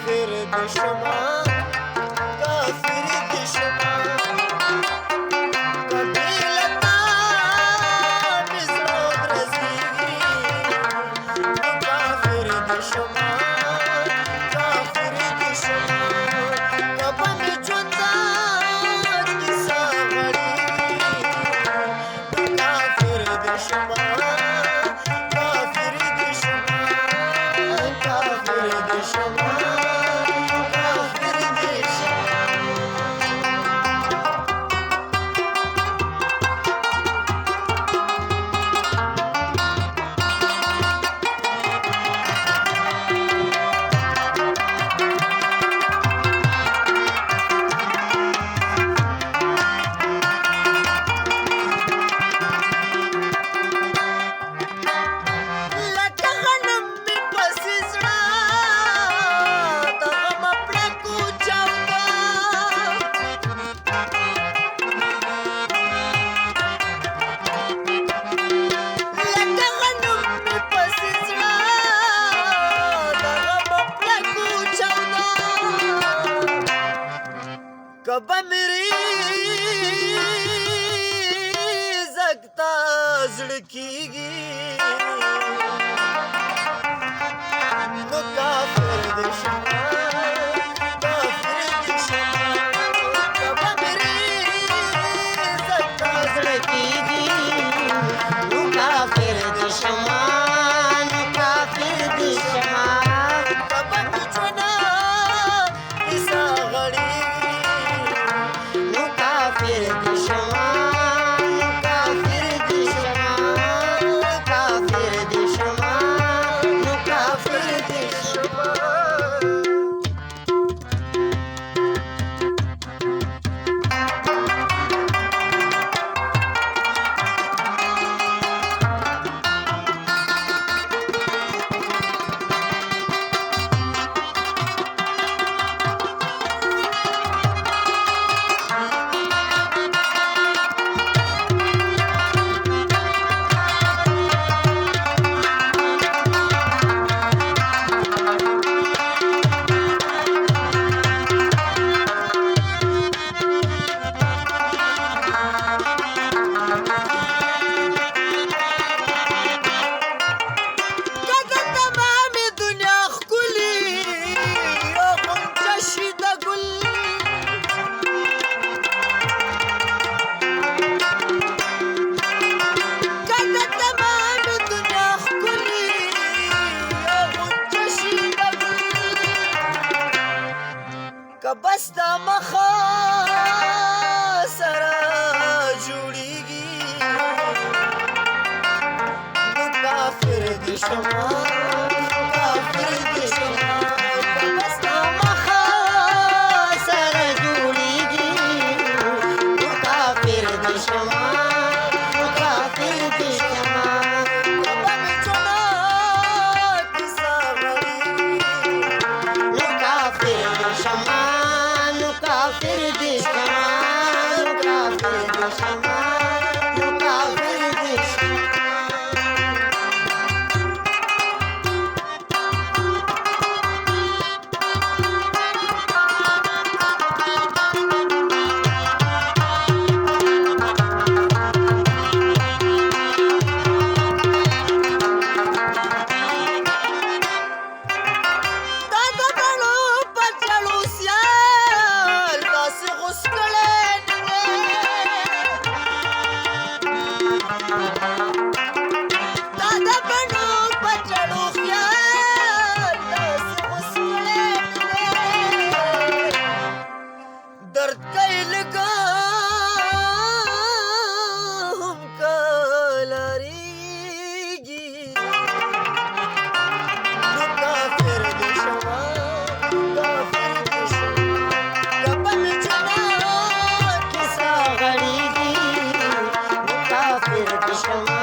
کافر دشمن کافر دشمن قبیلتا مزرو درزیگی کافر دشمن کافر دشمن کبم جندات کسا غریگی کافر دشمن کافر دشمن کافر دشمن कब मेरी जगता झड़कीगी तो काफिर दुश्मन काफिर दुश्मन कब मेरी जगता झड़कीगी तो काफिर दुश्मन काफिर दुश्मन कब मुझना किसा घड़ी kafir düşman kafir düşman kafir düşman kafir बस्ता मखा सरा जुड़ीगी काफिर दुश्मन काफिर दुश्मन बस्ता मखा सरा जुड़ीगी काफिर दुश्मन काफिर दुश्मन कबम चुना किसा गरीबी काफिर दुश्मन kafir düşman kafir düşman kafir düşman Show